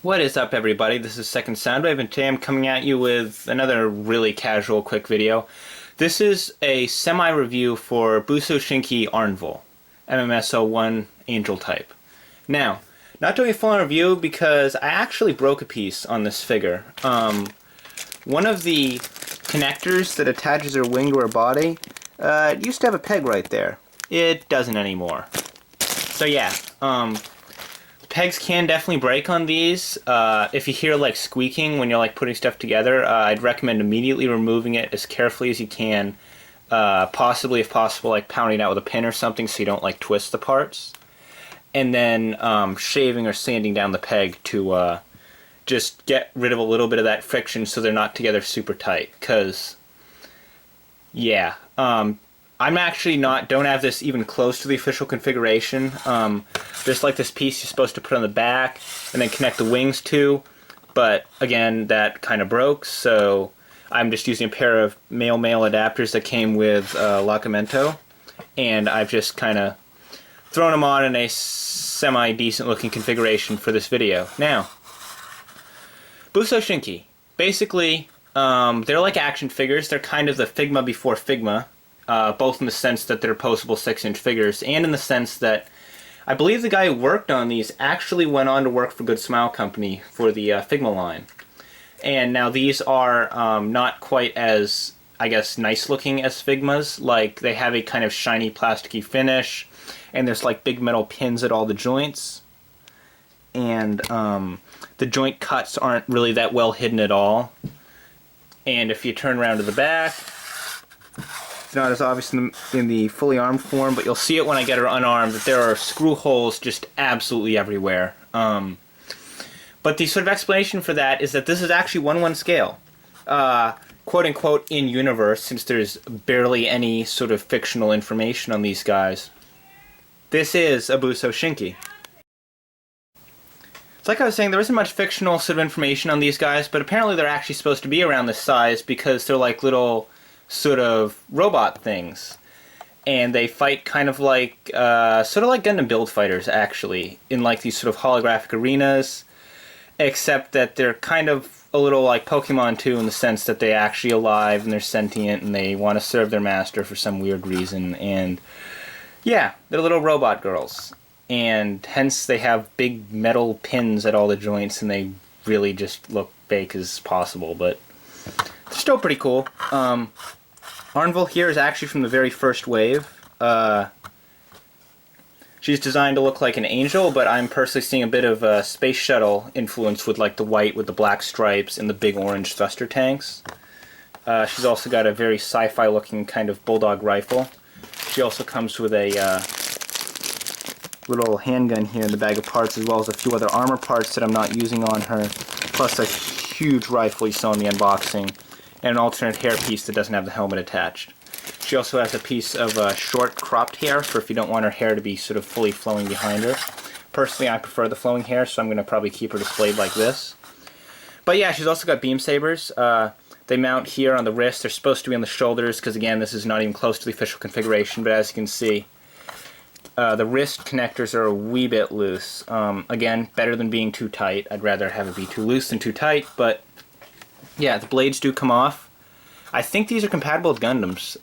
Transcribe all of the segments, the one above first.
What is up, everybody? This is Second Soundwave, and today I'm coming at you with another really casual, quick video. This is a semi-review for Busou Shinki Arnval, MMS01 Angel type. Now, not doing a full-on review because I actually broke a piece on this figure. One of the connectors that attaches her wing to her body, it used to have a peg right there. It doesn't anymore. So yeah, pegs can definitely break on these. If you hear like squeaking when you're like putting stuff together, I'd recommend immediately removing it as carefully as you can. Possibly, if possible, like pounding it out with a pin or something so you don't like twist the parts. And then shaving or sanding down the peg to just get rid of a little bit of that friction so they're not together super tight. Cause yeah, I'm actually don't have this even close to the official configuration. There's like this piece you're supposed to put on the back and then connect the wings to, but again, that kind of broke, so I'm just using a pair of male-male adapters that came with Lacamento, and I've just kind of thrown them on in a semi-decent looking configuration for this video. Now, Busou Shinki. Basically, they're like action figures. They're kind of the Figma before Figma. Both in the sense that they're posable 6-inch figures, and in the sense that I believe the guy who worked on these actually went on to work for Good Smile Company for the Figma line. And now these are not quite as, I guess, nice looking as Figma's. Like, they have a kind of shiny plasticky finish, and there's like big metal pins at all the joints. And the joint cuts aren't really that well hidden at all. And if you turn around to the back, it's not as obvious in the fully armed form, but you'll see it when I get her unarmed that there are screw holes just absolutely everywhere. But the sort of explanation for that is that this is actually 1:1 scale. Quote unquote in universe, since there's barely any sort of fictional information on these guys. This is a Busou Shinki. It's like I was saying, there isn't much fictional sort of information on these guys, but apparently they're actually supposed to be around this size because they're like little sort of robot things, and they fight kind of like sort of like Gundam build fighters, actually, in like these sort of holographic arenas, except that they're kind of a little like Pokemon too, in the sense that they're actually alive and they're sentient and they want to serve their master for some weird reason. And yeah, they're little robot girls, and hence they have big metal pins at all the joints, and they really just look fake as possible, but they're still pretty cool. Arnval here is actually from the very first wave. She's designed to look like an angel, but I'm personally seeing a bit of a space shuttle influence with like the white with the black stripes and the big orange thruster tanks. She's also got a very sci-fi looking kind of bulldog rifle. She also comes with a little handgun here in the bag of parts, as well as a few other armor parts that I'm not using on her, plus a huge rifle you saw in the unboxing, and an alternate hair piece that doesn't have the helmet attached. She also has a piece of short cropped hair for if you don't want her hair to be sort of fully flowing behind her. Personally, I prefer the flowing hair, so I'm going to probably keep her displayed like this. But yeah, she's also got beam sabers. They mount here on the wrist. They're supposed to be on the shoulders, because again, this is not even close to the official configuration, but as you can see, the wrist connectors are a wee bit loose. Again, better than being too tight. I'd rather have it be too loose than too tight, but yeah, the blades do come off. I think these are compatible with Gundams.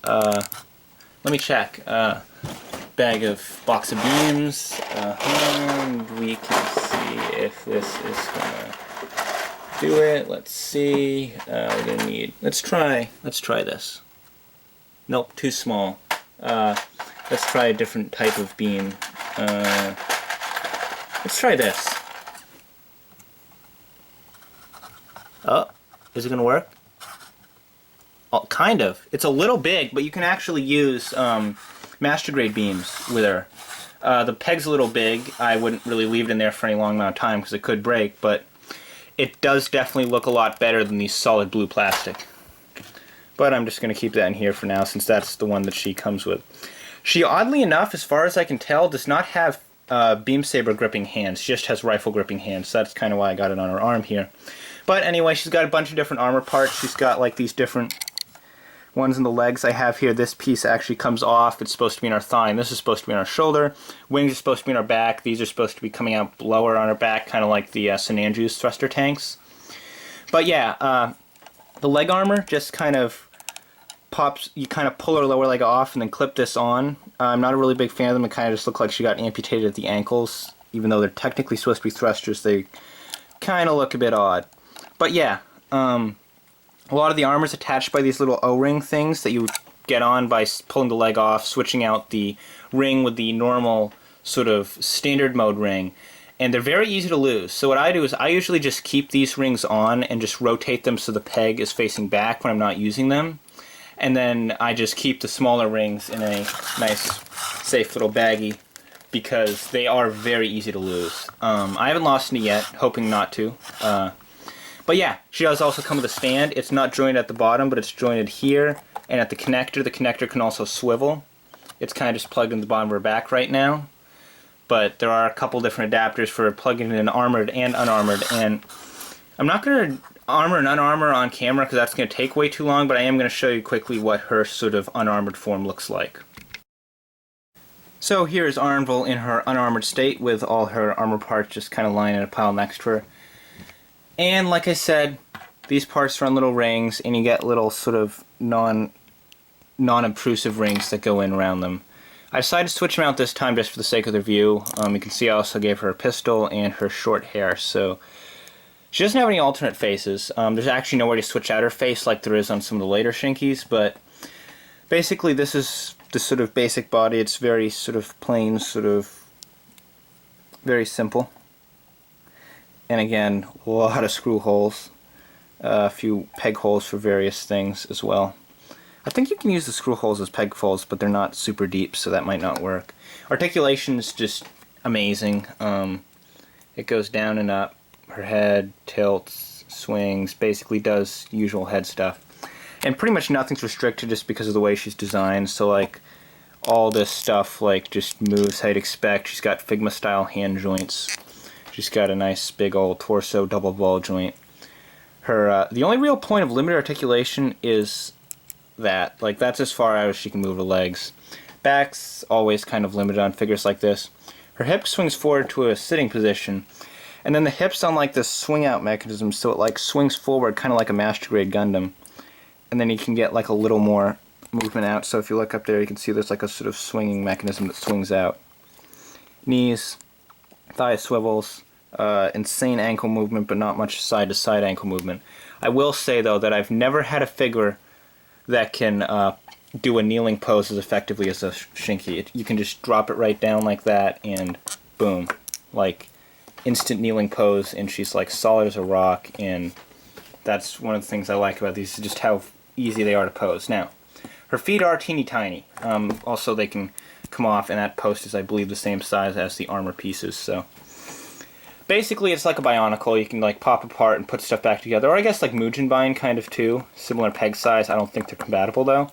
Let me check. Box of beams. And we can see if this is gonna do it. Let's see. We're gonna need. Let's try this. Nope, too small. Let's try a different type of beam. Let's try this. Oh. Is it going to work? Oh, kind of. It's a little big, but you can actually use master grade beams with her. The peg's a little big. I wouldn't really leave it in there for any long amount of time because it could break, but it does definitely look a lot better than the solid blue plastic. But I'm just going to keep that in here for now, since that's the one that she comes with. She, oddly enough, as far as I can tell, does not have beam saber gripping hands. She just has rifle gripping hands, so that's kind of why I got it on her arm here. But anyway, she's got a bunch of different armor parts. She's got like these different ones in the legs I have here, this piece actually comes off. It's supposed to be in our thigh, and this is supposed to be on our shoulder. Wings are supposed to be in our back. These are supposed to be coming out lower on our back, kind of like the Sinanju's thruster tanks. But yeah, the leg armor just kind of pops. You kind of pull her lower leg off and then clip this on. I'm not a really big fan of them. It kind of just look like she got amputated at the ankles. Even though they're technically supposed to be thrusters, they kind of look a bit odd. But yeah, a lot of the armor is attached by these little O-ring things that you get on by pulling the leg off, switching out the ring with the normal sort of standard mode ring. And they're very easy to lose. So what I do is I usually just keep these rings on and just rotate them so the peg is facing back when I'm not using them. And then I just keep the smaller rings in a nice, safe little baggie because they are very easy to lose. I haven't lost any yet, hoping not to. But yeah, she does also come with a stand. It's not jointed at the bottom, but it's jointed here. And at the connector can also swivel. It's kind of just plugged in the bottom of her back right now. But there are a couple different adapters for plugging in armored and unarmored. And I'm not going to armor and unarmor on camera because that's going to take way too long, but I am going to show you quickly what her sort of unarmored form looks like. So here's Arnval in her unarmored state with all her armor parts just kind of lying in a pile next to her. And like I said, these parts are on little rings, and you get little sort of non-obtrusive rings that go in around them. I decided to switch them out this time just for the sake of the view. You can see I also gave her a pistol and her short hair, so she doesn't have any alternate faces. There's actually no way to switch out her face like there is on some of the later Shinkis, but basically this is the sort of basic body. It's very sort of plain, sort of very simple. And again, a lot of screw holes, a few peg holes for various things as well. I think you can use the screw holes as peg holes, but they're not super deep, so that might not work. Articulation is just amazing. It goes down and up. Her head tilts, swings, basically does usual head stuff. And pretty much nothing's restricted just because of the way she's designed. So like all this stuff like just moves how you'd expect. She's got Figma style hand joints. She's got a nice big old torso double ball joint. Her the only real point of limited articulation is that, like, that's as far out as she can move her legs. Back's always kind of limited on figures like this. Her hip swings forward to a sitting position, and then the hip's on like this swing out mechanism, so it like swings forward kind of like a Master Grade Gundam. And then you can get like a little more movement out, so if you look up there you can see there's like a sort of swinging mechanism that swings out. Knees, thigh swivels, insane ankle movement, but not much side to side ankle movement. I will say though that I've never had a figure that can do a kneeling pose as effectively as a Shinki. You can just drop it right down like that and boom, like instant kneeling pose, and she's like solid as a rock. And that's one of the things I like about these, is just how easy they are to pose. Now, her feet are teeny tiny. Also, they can come off, and that post is, I believe, the same size as the armor pieces. So basically, it's like a Bionicle. You can like pop apart and put stuff back together. Or I guess like Mujinbine kind of too. Similar peg size. I don't think they're compatible though.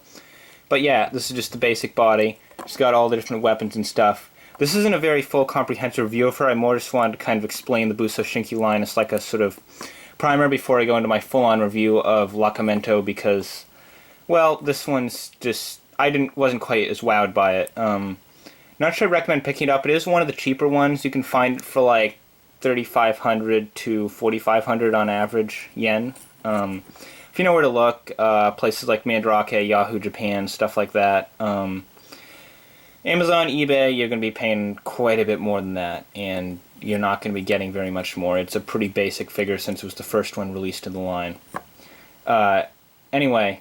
But yeah, this is just the basic body. She's got all the different weapons and stuff. This isn't a very full comprehensive review of her. I more just wanted to kind of explain the Busou Shinki line as like a sort of primer before I go into my full-on review of Lacamento, because, well, this one's just, wasn't quite as wowed by it. Not sure I'd recommend picking it up. It is one of the cheaper ones. You can find it for like 3,500 to 4,500 on average yen. If you know where to look, places like Mandarake, Yahoo Japan, stuff like that. Amazon, eBay, you're going to be paying quite a bit more than that, and you're not going to be getting very much more. It's a pretty basic figure since it was the first one released in the line. Anyway,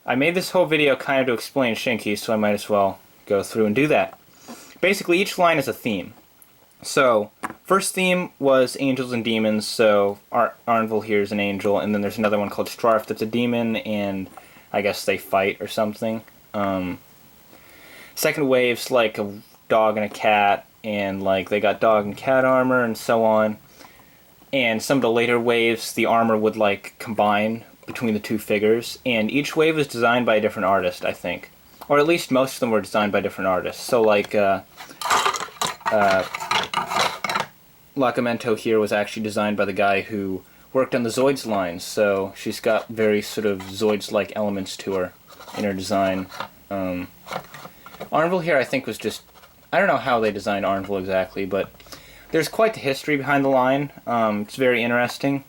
I made this whole video kind of to explain Shinki, so I might as well go through and do that. Basically, each line is a theme. So, first theme was Angels and Demons, so Arnval here is an angel, and then there's another one called Strarf that's a demon, and I guess they fight or something. Second wave's like a dog and a cat, and like they got dog and cat armor and so on. And some of the later waves, the armor would like combine between the two figures, and each wave was designed by a different artist, I think. Or at least most of them were designed by different artists. So like Lacamento here was actually designed by the guy who worked on the Zoids line, so she's got very sort of Zoids-like elements to her. inner design. Arnval here I think was just, I don't know how they designed Arnval exactly, but there's quite the history behind the line. It's very interesting.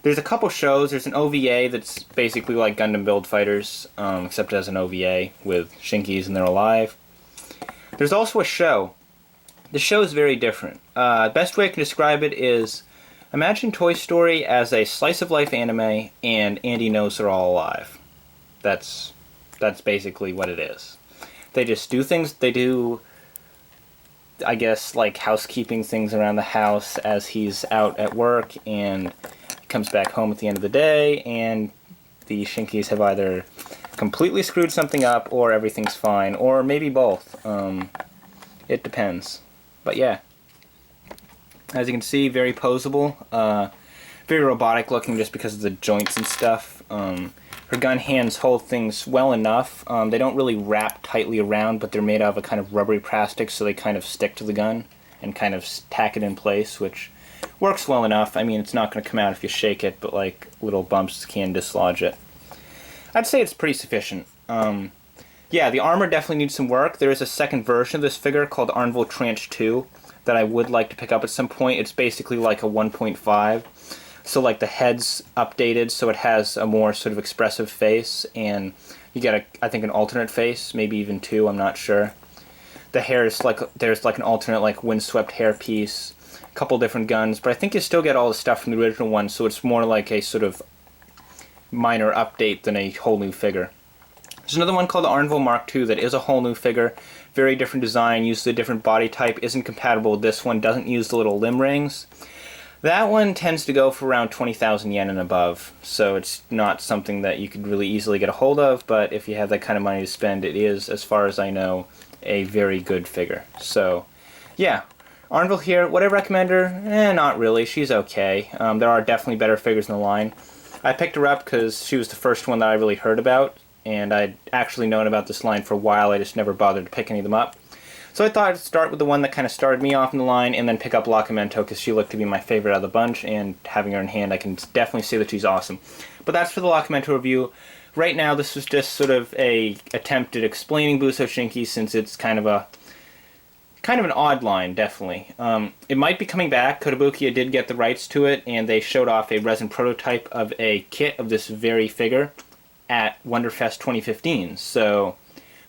There's a couple shows. There's an OVA that's basically like Gundam Build Fighters, except as an OVA with Shinkis and they're alive. There's also a show. The show is very different. The best way I can describe it is, imagine Toy Story as a slice-of-life anime, and Andy knows they're all alive. That's basically what it is. They just do things. They do, I guess, like housekeeping things around the house as he's out at work, and comes back home at the end of the day, and the Shinkis have either completely screwed something up, or everything's fine, or maybe both. It depends. But yeah, as you can see, very posable, very robotic looking just because of the joints and stuff. Her gun hands hold things well enough. They don't really wrap tightly around, but they're made out of a kind of rubbery plastic, so they kind of stick to the gun and kind of tack it in place, which works well enough. I mean, it's not going to come out if you shake it, but like little bumps can dislodge it. I'd say it's pretty sufficient. Yeah, the armor definitely needs some work. There is a second version of this figure called Arnval Tranche 2 that I would like to pick up at some point. It's basically like a 1.5. So like the head's updated so it has a more sort of expressive face, and you get I think an alternate face, maybe even two, I'm not sure. The hair is like, there's like an alternate like windswept hair piece, a couple different guns, but I think you still get all the stuff from the original one, so it's more like a sort of minor update than a whole new figure. There's another one called the Arnval Mark II that is a whole new figure, very different design, uses a different body type, isn't compatible with this one, doesn't use the little limb rings. That one tends to go for around 20,000 yen and above, so it's not something that you could really easily get a hold of, but if you have that kind of money to spend, it is, as far as I know, a very good figure. So, yeah. Arnval here, would I recommend her? Not really, she's okay. There are definitely better figures in the line. I picked her up because she was the first one that I really heard about, and I'd actually known about this line for a while, I just never bothered to pick any of them up. So I thought I'd start with the one that kind of started me off in the line, and then pick up Locamento because she looked to be my favorite out of the bunch, and having her in hand I can definitely say that she's awesome. But that's for the Locamento review. Right now this was just sort of a attempt at explaining Busou Shinki, since it's kind of an odd line, definitely. It might be coming back. Kotobukiya did get the rights to it, and they showed off a resin prototype of a kit of this very figure at Wonderfest 2015, so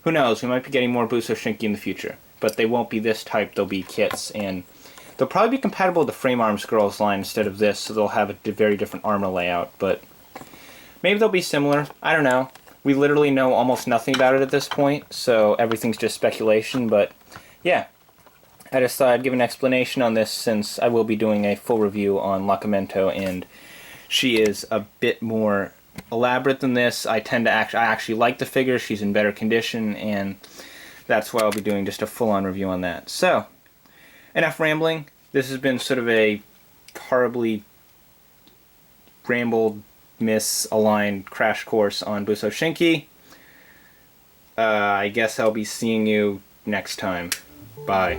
who knows, we might be getting more Busou Shinki in the future. But they won't be this type, they'll be kits, and they'll probably be compatible with the Frame Arms Girls line instead of this, so they'll have a very different armor layout, but maybe they'll be similar, I don't know. We literally know almost nothing about it at this point, so everything's just speculation, but yeah. I just thought I'd give an explanation on this since I will be doing a full review on Locamento, and she is a bit more elaborate than this. I actually like the figure, she's in better condition, and that's why I'll be doing just a full-on review on that. So, enough rambling. This has been sort of a horribly rambled, misaligned crash course on Busou Shinki. I guess I'll be seeing you next time. Bye.